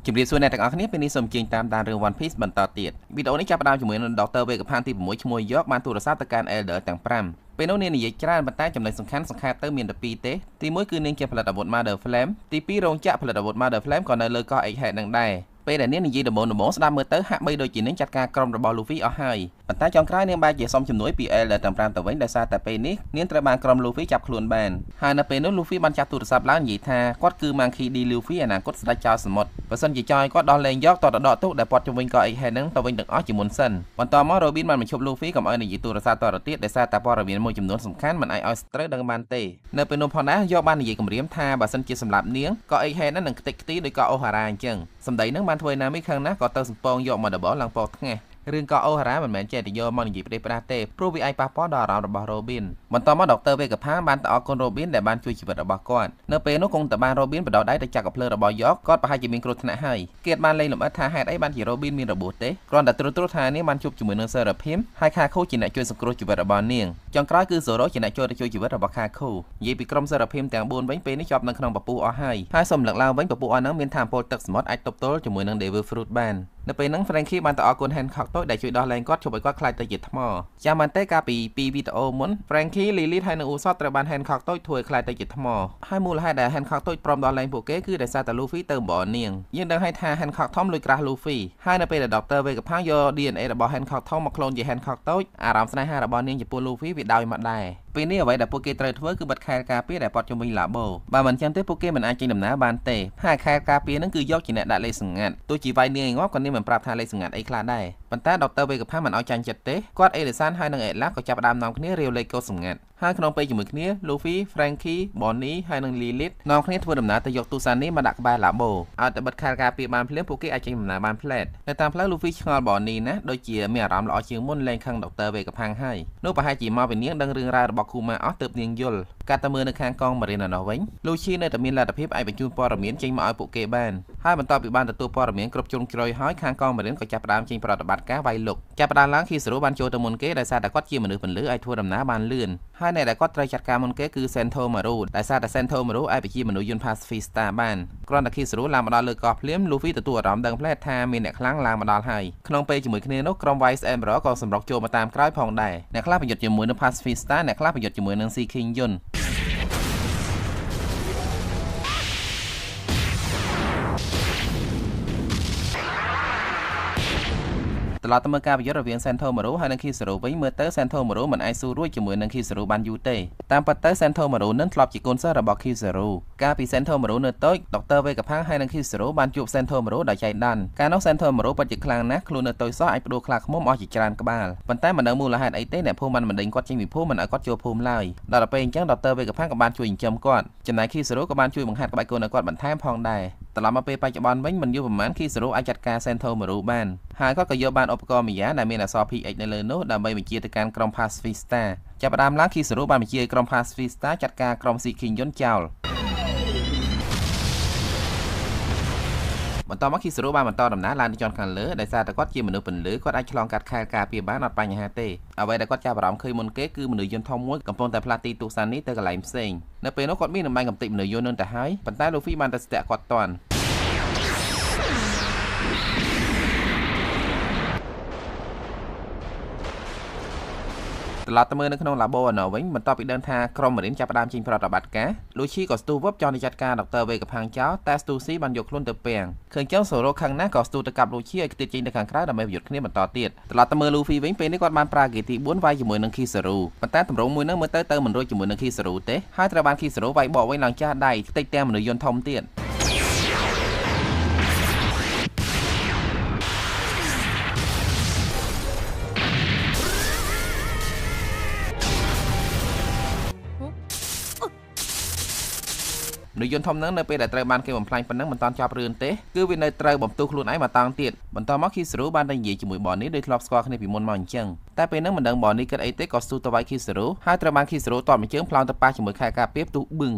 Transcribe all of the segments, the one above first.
ជំរាបសួរអ្នកទាំងអស់គ្នាពេលនេះសូមជើញតាមដានរឿង One Piece បន្តទៀតវីដេអូនេះចាប់ផ្ដើមជាមួយនឹង Dr. Vegapunk ទី6ឈ្មោះយកបានទូរស័ព្ទទៅកាន់ Elder ទាំង5ពេលនោះនាងនិយាយច្រើនប៉ុន្តែចំណុចសំខាន់ទៅមានតែ2ទេទី1គឺនាងជាផលិតអាវុធ Mother Flame ទី2រោងចក្រផលិតអាវុធ Mother Flame ក៏នៅលើកោះ Egghead នឹងដែរពេលដែលនាងនិយាយដំបូងស្ដាប់មើលទៅហាក់បីដូចជានាងចាត់ការក្រុមរបស់ Luffy អស់ហើយប៉ុន្តែចុងក្រោយនាងបែរជាសុំជំនួយពី Elder ទាំង5ទៅវិញដោយសារតែពេលនេះនាងត្រូវបានក្រុម Luffy ចាប់ខ្លួនបានហើយនៅពេលនោះ Luffy បានចាប់ទូរស័ព្ទឡើងនិយាយថាគាត់គឺ Monkey D Luffy អនាគតស្ដេចចោលសមុទ្របើសិនជាចង់ឲ្យគាត់ដោះលែងយកតទៅដកទុកដែលព័ទ្ធជុំវិញកោះ Egghead នឹងទៅវិញទាំងអស់ជាមុនសិនបន្តមក Robin បានបញ្ឈប់ Luffy កុំឲ្យនិយាយទូរស័ព្ទតទៅទៀតដោយសារតែព័ត៌មានមួយចំនួនសំខាន់មិនអាចឲ្យស្ត្រូវដឹងបានទេនៅពេលនោះផងដែរយកបាននិយាយគម្រាមថាបើសិនជាសម្រាប់នាងកោះ Egghead នឹងខ្ទេចខ្ទីដោយកោះ Ohara អញ្ចឹងសម្ដីនឹងបានធ្វើណាមីខាងណាក៏ទៅសំពងយកមកដបឡើងពកថ្ងាសរឿងកោះ Ohara មិនមែនចេះតែយកមកនិយាយផ្ដេសផ្ដាសទេព្រោះវាអាចប៉ះពាល់ដល់អារម្មណ៍របស់ Robin បន្តមក Dr. Vegapunk បានទៅអរគុណ Robin ដែលបានជួយជីវិតរបស់គាត់នៅពេលនោះគង់តែបាន Robin បដោតដៃទៅចាក់កំភ្លើងរបស់យកគាត់ប្រហែលជាមានគ្រោះថ្នាក់ហើយគេបានលេងលម្អិតថាហេតុអីបានជា Robin មានរបួសទេគ្រាន់តែត្រួតថានាងបានជួបជាមួយនឹង Seraphim ហើយខាខូជាអ្នកជួយសង្គ្រោះជីវិតរបស់នាងចុងក្រោយគឺ Zoro ជាអ្នកចូលទៅជួយជីវិតរបស់ខាខូនិយាយពីក្រុម Seraphim ទាំង4វិញពេលនេះជាប់នៅក្នុងពពុះអស់ហើយសូមលើកឡើងវិញពពុះអស់ហ្នឹងមានថាមពលទឹកសមុទ្រអាចទប់ទល់ជាមួយនឹង Devil Fruit បាននៅពេលហ្នឹង Frankie បានទៅអរគុណ Hancock តូចដែលជួយដោះលែងគាត់ជប់ឲ្យគាត់ខ្លាចទៅជាថ្មចាំមែនទេកាលពី2វីដេអូមុន Frankie, Lilith ហើយនិង Usopp ត្រូវបាន Hancock តូចធ្វើឲ្យខ្លាចទៅជាថ្មហើយមូលហេតុដែល Hancock តូចព្រមដោះលែងពួកគេគឺដោយសារតែ Luffy ទៅអំបរនាងយើងដឹងហើយថា Hancock ធំលួចក្រាស់ Luffy ហើយនៅពេលដែល Dr. Vegapunk យក DNA របស់ Hancock ធំមកក្លូនជា Hancock តូចអារម្មណ៍ស្នេហារបស់នាងចំពោះ Luffy វាដោយមកដែរពេលនេះអ្វីដែលពួកគេត្រូវធ្វើគឺបិទខែលការពារដែលព័ទ្ធជុំវិញ Labo បើមិនចឹងទេពួកគេមិនអាចចេញដំណើរបានទេហើយខែលការពារនឹងគឺយកជាអ្នកដាក់លេខសម្ងាត់ទោះជាវាយនាងឲ្យងាប់ក៏នាងមិនប្រាប់ថាលេខសម្ងាត់អីខ្លះដែរប៉ុន្តែ Dr. Vegapunk មិនឲ្យចាញ់ចិត្តទេគាត់អេលីសានហើយនិងអេឡាក៏ចាប់ផ្ដើមនាំគ្នារាវលេខកូដសម្ងាត់ហើយក្នុងពេលជាមួយគ្នា Luffy, Frankie, Bonnie ហើយនិង Lilith នាំគ្នាធ្វើដំណើរទៅយកទូសានីមកដាក់ក្បែរ Labo ឲ្យតែបិទខែលការពារបានភ្លាមពួកគេអាចចេញដំណើរបានផ្លែតនៅតាមផ្លូវ Luffy ឆ្ងល់ Bonnie ណាដូចជាមានអារម្មណ៍ល្អជាងមុនលែងខឹង Dr. Vegapunk ហើយនោះប្រហែលជាមកពីនាងដឹងរឿងរ៉ាវរបស់ Kuma អស់ទើបនាងយល់កាត់ទៅមើលនៅខាងកង Marine នោះវិញ Luffy នៅតែមានលទ្ធភាពអាចបញ្ជូនព័ត៌មានចេញមកឲ្យពួកគេបានហើយបន្ទាប់ពីបានទទួលព័ត៌មានគ្រប់ជ្រុងជ្រោយហើយខាងកង Marine ក៏ចាប់ផ្ដើមចេញប្រតិបត្តិការវាយលុកចាប់ផ្ដើមឡើង Kizaru បានចូលទៅមុនគេដោយសារតែគាត់ជាមនុស្សពន្លឺអាចធ្វើដំណើរបានលឿនហើយអ្នកដែលគាត់ត្រូវចាត់ការមុនគេគឺ Sentomaru ដោយសារតែ Sentomaru អាចបញ្ជាមនុស្សយន្ត Pacifista បានគ្រាន់តែ Kizaru ឡើងមកដល់លើកោះភ្លាម Luffy ទទួលអារម្មណ៍ដឹងផ្លែតថាមានអ្នកខ្លាំងឡើងមកដល់ហើយក្នុងពេលជាមួយគ្នានោះក្រុម Vice Emperor ក៏សម្រុកចូលមកតាមក្រោយផងដែរអ្នកខ្លះប្រយុទ្ធជាមួយនឹង Pacifista អ្នកខ្លះប្រយុទ្ធជាមួយនឹង Sea King យន្តត្រឡប់ទៅមើលការប្រយុទ្ធរវាង Sentomaru ហើយនិង Kizaru វិញមើលទៅ Sentomaru មិនអាចស៊ូរួចជាមួយនឹង Kizaru បានយូរទេតាមពិតទៅ Sentomaru នឹងធ្លាប់ជាកូនសិស្សរបស់ Kizaru កាលពី Sentomaru នៅតូច Dr. Vegapunk ហើយនិង Kizaru បានជួប Sentomaru ដោយចៃដន្យកាលនោះ Sentomaru ពិតជាខ្លាំងណាស់ខ្លួននៅតូចសោះអាចផ្ដួលខ្លាឃ្មុំអស់ជាច្រើនក្បាលប៉ុន្តែមិនដឹងមូលហេតុអីទេអ្នកភូមិបានបណ្ដេញគាត់ចេញពីភូមិមិនឲ្យគាត់ចូលភូមិឡើយដល់ពេលអញ្ចឹង Dr. Vegapunk ក៏បានជួយចិញ្ចឹមគាត់ចំណែក Kizaru ក៏បានជួយបង្ហាត់ក្បាច់គុណឲ្យគាត់បន្ថែមផងដែរត្រឡប់មកពេលបច្ចុប្បន្នវិញមិនយូរប៉ុន្មាន Kizaru អាចចាត់ការ Sentomaru បានហើយគាត់ក៏យកបានឧបករណ៍មីយ៉ាដែលមានអក្សរ PX នៅលើនោះដើម្បីបញ្ជាទៅកាន់ក្រុម Pacifista ចាប់ផ្ដើមឡើង Kizaru បានបញ្ជាឲ្យក្រុម Pacifista ចាត់ការក្រុម Sea King យន្តចោលបន្តមក Kizaru បានបន្តដំណើរឡើងទៅជាន់ខាងលើដោយសារតែគាត់ជាមនុស្សពន្លឺគាត់អាចឆ្លងកាត់ខែលការពារបានអត់បញ្ហាទេអ្វីដែលគាត់ចាប់អារម្មណ៍ឃើញមុនគេគឺមនុស្សយន្តធំមួយកំពុងតែផ្លាស់ទីទូសានីទៅកន្លែងផ្សេងនៅពេលនោះគាត់មានដំណើរកំទេចមនុស្សយន្តនឹងទៅហើយប៉ុន្តែ Luffy បានទៅស្ទាក់គាត់តាន់ត្រឡប់ទៅមើលនៅក្នុង Labo ណោវិញបន្ទាប់ពីដឹងថាក្រុម Marine ចាប់ផ្ដើមចេញប្រតិបត្តិការ Luffy ក៏ស្ទុះវឹបចង់ទៅចាត់ការ Dr. Vegapunk ចោលតែ Stussy បានយកខ្លួនទៅពាំងឃើញចឹង Zoro ខឹងណាស់ក៏ស្ទុះទៅកាប់ Luffy ឲ្យខ្ទាតចេញទៅខាងក្រៅដើម្បីប្រយុទ្ធគ្នាបន្តទៀតត្រឡប់ទៅមើល Luffy វិញពេលនេះគាត់បានប្រើហ្គេទី4វាយជាមួយនឹង Kizaru ប៉ុន្តែតម្រងមួយនឹងមើលទៅមិនរួចជាមួយនឹង Kizaru ទេហើយត្រូវបាន Kizaru វាយបកវិញឡើងចាស់ដៃខ្ទេចទាំងមនុស្សយន្តធំទៀតមនុស្សយន្តធំនឹងនៅពេលដែលត្រូវបានគេបំផ្លាញប៉ុណ្ណឹងមិនតាន់ចប់រឿងទេគឺវានៅត្រូវបំទុះខ្លួនឯងមកតង់ទៀតបន្តមក Kizaru បានទៅនិយាយជាមួយ Bonnie ដោយធ្លាប់ស្គាល់គ្នាពីមុនមកអញ្ចឹងតែពេលហ្នឹងមិនដឹង Bonnie គិតអីទេក៏ស្ទុះទៅវាយ Kizaru ហើយត្រូវបាន Kizaru ទាត់មួយជើងផ្លោងទៅប៉ះជាមួយខែការពារផ្ទុះប៊ឹង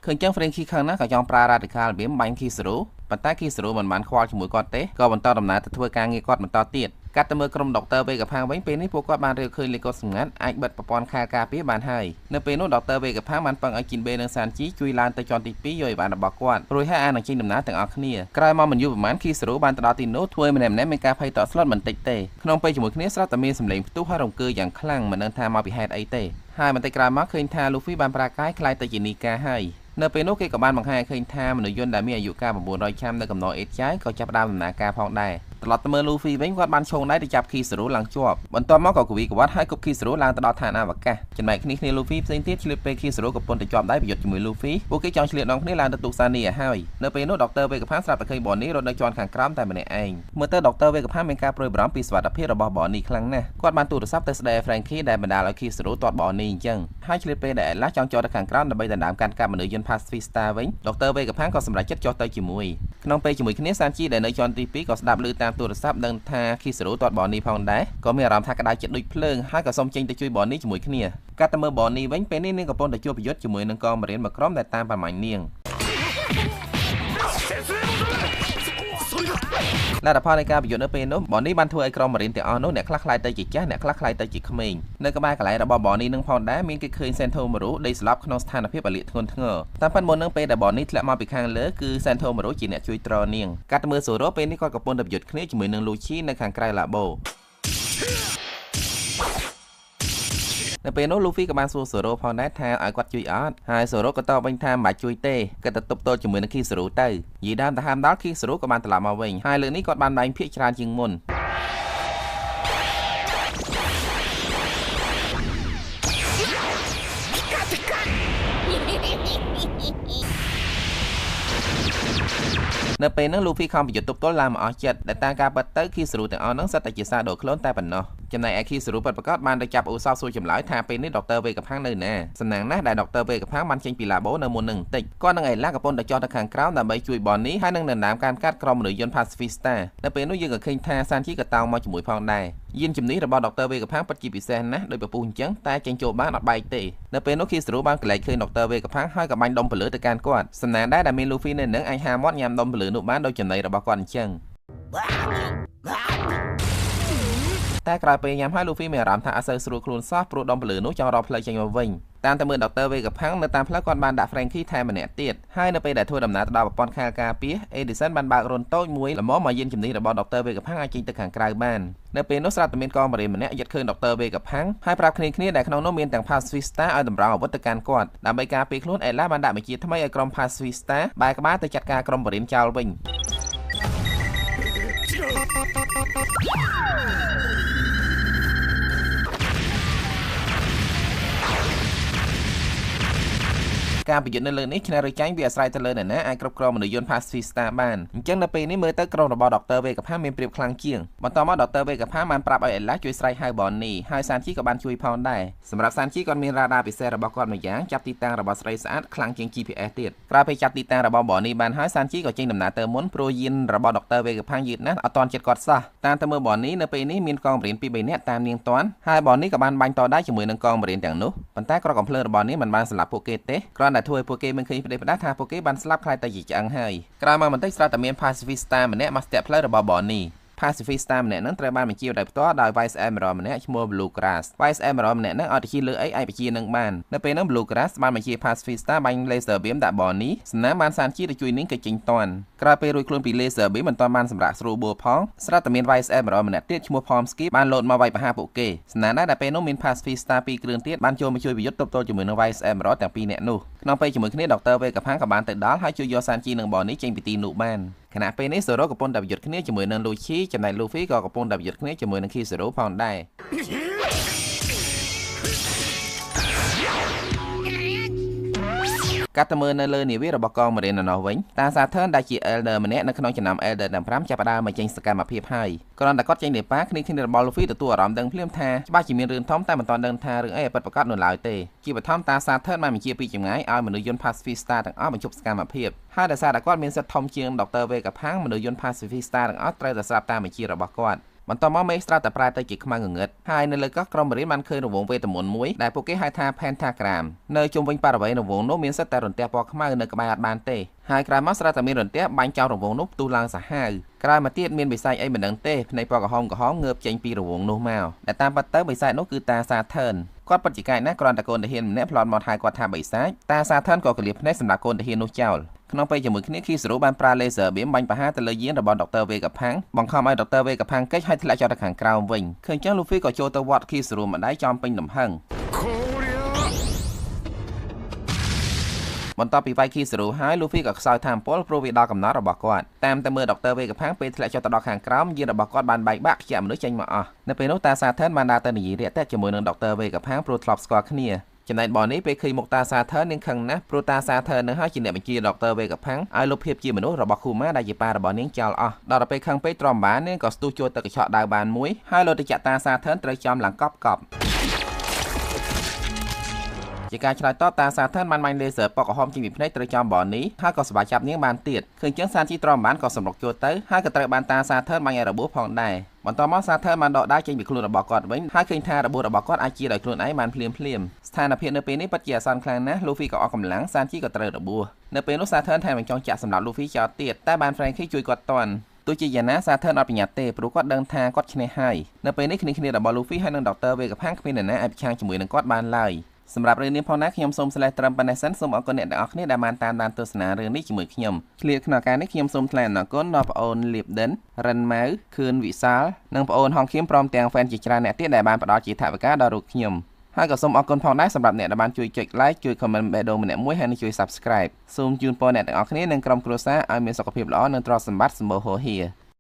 ឃើញចឹង Frankie ខាងណាក៏ចង់ប្រើ Radical Beam បាញ់ Kizaru ប៉ុន្តែ Kizaru មិនបានខ្វល់ជាមួយគាត់ទេក៏បន្តដំណើរទៅធ្វើការងារគាត់បន្តទៀត កាត់ទៅមើលក្រុមដុកទ័រវេកផាងវិញពេលនេះពួកគាត់បានរៀបឃើញលេខកូដសម្ងាត់អាចបិទប្រព័ន្ធខែលការពារបានហើយនៅពេលនោះដុកទ័រវេកផាងបានពឹងឲ្យជីនបេនិងសានជីជួយឡើងទៅជាន់ទី2យកឲ្យបានរបស់គាត់រួចហើយអានឹងចេញដំណើរទាំងអស់គ្នាក្រោយមកមិនយូរប៉ុន្មានគីសេរូបានទៅដល់ទីនោះធ្វើឲ្យម្នាក់ៗមានការភ័យតក់ស្លុតបន្តិចទេក្នុងពេលជាមួយគ្នាស្រាប់តែមានសម្លេងផ្ទុះហើយរង្គើយ៉ាងខ្លាំងមិនដឹងថាមកពីហេតុអីទេហើយបន្តិចក្រោយមកឃើញថាលូហ្វីបានប្រាកាយខ្លាយទៅជានីកាហើយនៅពេលនោះគេក៏បានបង្ហាញឃើញថាមនុស្សយន្តដែលមានអាយុកាល900ឆ្នាំនៅកំណត់អេតចាយក៏ចាប់ផ្ដើមដំណើរការផងដែរត្រឡប់ទៅមើលលូហ្វីវិញគាត់បានឈោងដៃទៅចាប់គីសេរូឡើងជាប់បន្ទាប់មកក៏គវីកវត្តហើយគប់គីសេរូឡើងទៅដល់ឋានអវកាសចំណែកគ្នាលូហ្វីផ្សេងទៀតឆ្លៀតពេលគីសេរូកំពុងតែជាប់ដៃប្រយុទ្ធជាមួយលូហ្វីពួកគេចង់ឆ្លៀតដងគ្នាឡើងទៅទូកសានីហើយនៅពេលនោះដុកទ័រវេកផាងស្រាប់តែឃើញបននេះរត់នៅជាន់ខាងក្រោមតែម្នាក់ឯងមើលទៅដុកទ័រវេកផាងមានការព្រួយបារម្ភពីសុខភាពរបស់បននេះខ្លាំងណាស់គាត់បានទូរស័ព្ទទៅស្ដីហ្វ្រេងគីដែលបណ្ដាលឲ្យគីសេរូទាត់បននេះអញ្ចឹងហើយឆ្លៀតពេលដែលអេឡាស់ចង់ចុះទៅខាងក្រោមដើម្បីដណ្ដើមកាន់កាប់មនុស្សយន្ត Pacifista វិញដុកទ័រវេកផាងក៏សម្រេចចិត្តចុះទៅជាមួយក្នុងពេលជាមួយគ្នាសានជីដែលនៅជាន់ទី2ក៏ស្ដាប់ឮតាមទូរស័ព្ទដឹងថាគីសេរូទាត់បននេះផងដែរក៏មានអារម្មណ៍ថាក្តៅចិត្តដូចភ្លើងហើយក៏សុំចេញទៅជួយបននេះជាមួយគ្នាកាត់ទៅមើលបននេះវិញពេលនេះនាងកំពុងតែជួបប្រយុទ្ធជាមួយនឹងកងបរិញ្ញាមួយក្រុមដែលតាមប្រមាញ់នាងលទ្ធផលនៃការប្រយុទ្ធនៅពេលនោះបននេះបានធ្វើឲ្យក្រុមបរិញ្ញាទាំងអស់នោះអ្នកខ្លះខ្លាយទៅជាចាស់អ្នកខ្លះខ្លាយទៅជាក្មេងនៅក្បែរកន្លែងរបស់បននេះនឹងផងដែរមានគេឃើញសេនថូម៉ូរូដេកស្លាប់ក្នុងស្ថានភាពអលិធ្ងន់ធ្ងរតាមពិតមុននឹងពេលដែលបននេះធ្លាក់មកពីខាងលើគឺសេនថូម៉ូរូជាអ្នកជួយទ្រនាងកាត់ទៅមើលសូរ៉ូពេលនេះគាត់កំពុងតែប្រយុទ្ធគ្នាជាមួយនឹងលូឈីនៅខាងក្រៅឡាបូនៅពេលនោះលូហ្វីក៏បានសួរសូរ៉ូផងដែរថាឲ្យគាត់ជួយអត់ហើយសូរ៉ូក៏តបវិញថាមិនបាច់ជួយទេគាត់ទៅទប់ទល់ជាមួយនឹងគីសេរូទៅនិយាយដើមទៅហាមដល់គីសេរូក៏បានត្រឡប់មកវិញហើយលើកនេះគាត់បានបែងភាគច្រើនជាងមុននៅពេលនោះលូហ្វីខំប្រយុទ្ធទប់ទល់ឡើងមកអស់ចិត្តដែលតាមការពិតទៅគីសេរូទាំងអស់នោះសុទ្ធតែជាសាដូក្លូនតែប៉ុណ្ណោះចំណែកឯគីសេរូពិតប្រាកដបានទៅចាប់អូសោសួរចម្លើយថាពេលនេះដុកទ័រវេកផាងនៅណាសំណាងណាស់ដែលដុកទ័រវេកផាងបានចេញពីឡាបូនៅមុននឹងបន្តិចគាត់នឹងអេឡាកំពុងតែចុះទៅខាងក្រោមដើម្បីជួយបននេះហើយនឹងដណ្ដើមការកាត់ក្រុមមនុស្សយន្ត Pacifista នៅពេលនោះយើងក៏ឃើញថាសានជីក៏តោងមកជាមួយផងដែរយានជំនិះរបស់ដុកទ័រវេកផាងពិតជាពិសេសណាស់ដោយពពុះអញ្ចឹងតែចេញចូលបានអត់បែកទេនៅពេលនោះគីសេរូបានកលែកឃើញដុកទ័រវេកផាងហើយក៏បាញ់ដុំពលឺទៅកាន់គាត់សំណាងដែរដែលមានលូហ្វីនៅនឹងអាចហាមាត់ញ៉ាំដុំពលឺនោះបានដោយចំណីរបស់គាត់អញ្ចឹងតែក្រោយពេលញ៉ាំហើយលូហ្វីមានអារម្មណ៍ថាអត់សូវស្រួលខ្លួនសោះព្រោះដុំពលឺនោះចង់រកផ្លូវចេញមកវិញតាមតែមើលដុកទ័រវេកផាំងនៅតាមផ្លូវគាត់បានដាក់ហ្វ្រេងគីថែមម្នាក់ទៀតហើយនៅពេលដែលធ្វើដំណើរទៅដល់ប្រព័ន្ធខែលការពារអេឌីសិនបានបើករន្ធតូចមួយល្មមមកយានជំនិះរបស់ដុកទ័រវេកផាំងឲ្យចេញទៅខាងក្រៅបាននៅពេលនោះស្រាប់តែមានកងបរិយាម្នាក់យត់ឃើញដុកទ័រវេកផាំងហើយប្រាប់គ្នាដែលក្នុងនោះមានទាំង Pacifista ឲ្យតម្រង់អាវុធទៅកាន់គាត់ដើម្បីការពារខ្លួនអេឡាបានដាក់បញ្ជាថ្មីឲ្យក្រុម Pacifista បែរក្បាលទៅចាត់ការក្រុមបរិយាចោលវិញការប្រយុទ្ធនៅលើនេះឆ្នះឬចាញ់វាអាស្រ័យទៅលើអ្នកណាអាចគ្រប់គ្រងមនុស្សយន្ត Pacifista បានអញ្ចឹងនៅពេលនេះមើលទៅក្រុមរបស់ដុកទ័រវេកផាងមានប្រៀបខ្លាំងជាងបន្តមកដុកទ័រវេកផាងបានប្រាប់ឲ្យអេឡាជួយស្រែកហៅបននេះហើយសានជីក៏បានជួយផងដែរសម្រាប់សានជីគាត់មានរ៉ាដាពិសេសរបស់គាត់មួយយ៉ាងចាប់ទីតាំងរបស់ស្រីស្អាតខ្លាំងជាង GPS ទៀតក្រោយពេលចាប់ទីតាំងរបស់បននេះបានហើយសានជីក៏ចេញដំណើរទៅមុនព្រោះយានរបស់ដុកទ័រវេកផាងយឺតណាស់អត់ទាន់ចិត្តគាត់សោះតាមទៅមើលបននេះនៅពេលនេះមានកងបរិញ្ញា2-3នាក់តាមនាងតាន់ហើយបននេះក៏បានបាញ់តដៃជាមួយនឹងកងបរិញ្ញាទាំងនោះប៉ុន្តែក្រកកំភ្លើងរបស់នេះមិនបានសម្លាប់ពួកគេទេគ្រាន់តែធ្វើឲ្យពួកគេមិនឃើញផ្ដេសផ្ដាស់ថាពួកគេបានស្លាប់ខ្លាយទៅជាឆ្អឹងហើយក្រោយមកបន្តិចស្រាប់តែមាន Pacifista ម្នាក់មកស្ទាក់ផ្លូវរបស់បននេះPacifista ម្នាក់ហ្នឹងត្រូវបានបញ្ជាដោយផ្ទាល់ដោយ Vice Admiral ម្នាក់ឈ្មោះ Blue Grass Vice Admiral ម្នាក់ហ្នឹងអត់ទៅជិះលើអីអាចបញ្ជានឹងបាននៅពេលហ្នឹង Blue Grass បានបញ្ជា Pacifista បាញ់ Laser Beam ដាក់បននេះសំណាងបានសានជីទៅជួយនាងគេចេញតាន់ក្រោយពេលរួចខ្លួនពី Laser Beam មិនទាន់បានសម្រាប់ស្រួលបួលផងស្រាប់តែមាន Vice Admiral ម្នាក់ទៀតឈ្មោះ Pomsky បានលោតមកវាយប្រហារពួកគេសំណាងដែរពេលនោះមាន Pacifista 2គ្រឿងទៀតបានចូលមកជួយប្រយុទ្ធទប់ទល់ជាមួយនឹង Vice Admiral ទាំងពីរនាក់នោះក្នុងពេលជាមួយគ្នាដុកទ័រវេកផាងក៏បានទៅដល់ហើយជួយយកសានជីនិងបននេះចេញពីទីនោះបានខណៈពេលនេះសូរ៉ូកំពុងតែប្រយុទ្ធគ្នាជាមួយនឹងលូឈីចំណែកលូហ្វីក៏កំពុងតែប្រយុទ្ធគ្នាជាមួយនឹងគីសេរូផងដែរកាត់ទៅមើលនៅលើនាវារបស់កងមរៀននៅនោះវិញតាសាធឿនដែលជា Elder ម្នាក់នៅក្នុងចំណោម Elder ទាំង5ចាប់ផ្ដើមមកចេញសកម្មភាពហើយគ្រាន់តែគាត់ចេញលេប៉ាគ្នារបស់លូហ្វីទទួលអារម្មណ៍ដឹងភ្លាមថាច្បាស់ជាមានរឿងធំតែមិនទាន់ដឹងថារឿងអីពិតប្រាកដនៅឡើយទេជាបឋមតាសាធឿនបានបញ្ជាពីចម្ងាយឲ្យមនុស្សយន្ត Pacifista ទាំងអស់បញ្ឈប់សកម្មភាពហើយដោយសារតែគាត់មានសិទ្ធិធំជាងដុកទ័រវេកផាំងមនុស្សយន្ត Pacifista ទាំងអស់ត្រូវតែស្ដាប់តាមបញ្ជារបស់គាត់ បន្ទាប់មកមេស្រាតែប្រែទៅជាខ្មៅងងឹតហើយនៅលើកោះក្រុមបរិញ្ញាបានឃើញរង្វង់វេទមន្តមួយដែលពួកគេហៅថា Pentagram នៅជុំវិញបរិវេណរង្វង់នោះមានសិតតែរន្ទះពណ៌ខ្មៅនៅក្បែរអត់បានទេហើយក្រោយមកស្រាប់តែមានរន្ទះបាញ់ចោលរង្វង់នោះផ្ទុះឡើងសាហាវក្រោយមកទៀតមានបិសាចអីមិនដឹងទេភ្នែកពណ៌ក្រហមងើបចេញពីរង្វង់នោះមកដែលតាមពិតទៅបិសាចនោះគឺតាសាធឿនគាត់ពិតជាកាចណាស់គ្រាន់តែកូនទាហានម្នាក់ផ្លន់មកហៅគាត់ថាបិសាចតាសាធឿនក៏កលៀបភ្នែកសម្រាប់កូនទាហាននោះចោលក្នុងពេលជាមួយគ្នា Kizaru បានប្រើ laser beam បាញ់ប្រហារទៅលើយានរបស់ Dr. Vegapunk បង្ខំឲ្យ Dr. Vegapunk កិច្ចឲ្យធ្លាក់ចុះទៅខាងក្រោមវិញឃើញចឹង Luffy ក៏ចូលទៅវាត់ Kizaru ម្ដាយចំពេញលំហឹងបន្ទាប់ពីវាយ Kizaru ហើយ Luffy ក៏ខ្សោយថាមពលព្រោះវាដល់កំណត់របស់គាត់តាមតែមើល Dr. Vegapunk ពេលធ្លាក់ចុះទៅដល់ខាងក្រោមយានរបស់គាត់បានបែកបាក់ខ្ជាប់មនុស្សចេញមកអស់នៅពេលនោះតាសាធឿនបានដើរទៅនិយាយរាក់ទាក់ជាមួយនឹង Dr. Vegapunk ព្រោះធ្លាប់ស្គាល់គ្នាចំណែកបងនេះពេលឃើញមុខតាសាធឿននាងខឹងណាស់ព្រោះតាសាធឿននឹងហើយជាអ្នកបញ្ជា Dr. Vegapunk ឲ្យលុបភាពជាមនុស្សរបស់ Kuma ដែលជាប៉ារបស់នាងចោលអស់ដល់ទៅពេលខឹងពេកទ្រាំបាននាងក៏ស្ទុះចូលទៅកញ្ឆក់ដាវបានមួយហើយលោតទៅចាក់តាសាធឿនត្រូវចំឡើងកប់ជាការឆ្លើយតបតាសាធឿនបានបាញ់ laser ពណ៌ក្រហមចេញពីភ្នែកត្រូវចំបងនេះហើយក៏សម្បាចាប់នាងបានទៀតឃើញចឹងសានជីទ្រាំបានក៏សម្រុកចូលទៅហើយក៏ត្រូវបានតាសាធឿនបាញ់ឲ្យរបួសផងដែរបន្ទាប់មកសាធឿនបានដកដៃចេញពីខ្លួនរបស់គាត់វិញហើយឃើញថារបួសរបស់គាត់អាចជាដោយខ្លួនឯងបានភ្លាមស្ថានភាពនៅពេលនេះពិតជាអាសន្នខ្លាំងណាស់ Luffy ក៏អស់កម្លាំងសានជីក៏ត្រូវរបួសនៅពេលនោះសាធឿនថែមបញ្ចង់ចាក់សម្រាប់ Luffy ចោលទៀតតែបាន Franky ជួយគាត់តាន់ទោះជាយ៉ាងណាសាធឿនអត់ប្រញាប់ទេព្រោះគាត់ដឹងថាគាត់ឈ្នះហើយនៅពេលនេះគ្នារបស់ Luffy ហើយនិង Dr. Vegapunk គ្មាននរណាអាចប្រឆាំងជាមួយនឹងគាត់បានឡើយសម្រាប់រឿងនេះផងណាខ្ញុំសូមស្លេះត្រឹមប៉ុណ្ណេះសិនសូមអរគុណអ្នកទាំងអស់គ្នាដែលបានតាមដានទស្សនារឿងនេះជាមួយខ្ញុំឆ្លៀតក្នុងការនេះខ្ញុំសូមថ្លែងអំណរគុណដល់បងអូនលៀបដិនរិនម៉ៅខឿនវិសាលនិងបងអូនហងខៀមព្រមទាំងហ្វេនជាច្រើនអ្នកទៀតដែលបានផ្ដល់ជាថវិកាដល់រូបខ្ញុំហើយក៏សូមអរគុណផងដែរសម្រាប់អ្នកដែលបានជួយចុច like ជួយ comment បេះដូងម្នាក់មួយហើយនិងជួយ subscribe សូមជូនពរអ្នកទាំងអស់គ្នានិងក្រុមគ្រួសារឲ្យមានសុខភាពល្អនិងទ្រព្យសម្បត្តិសម្បូរហូរហៀរ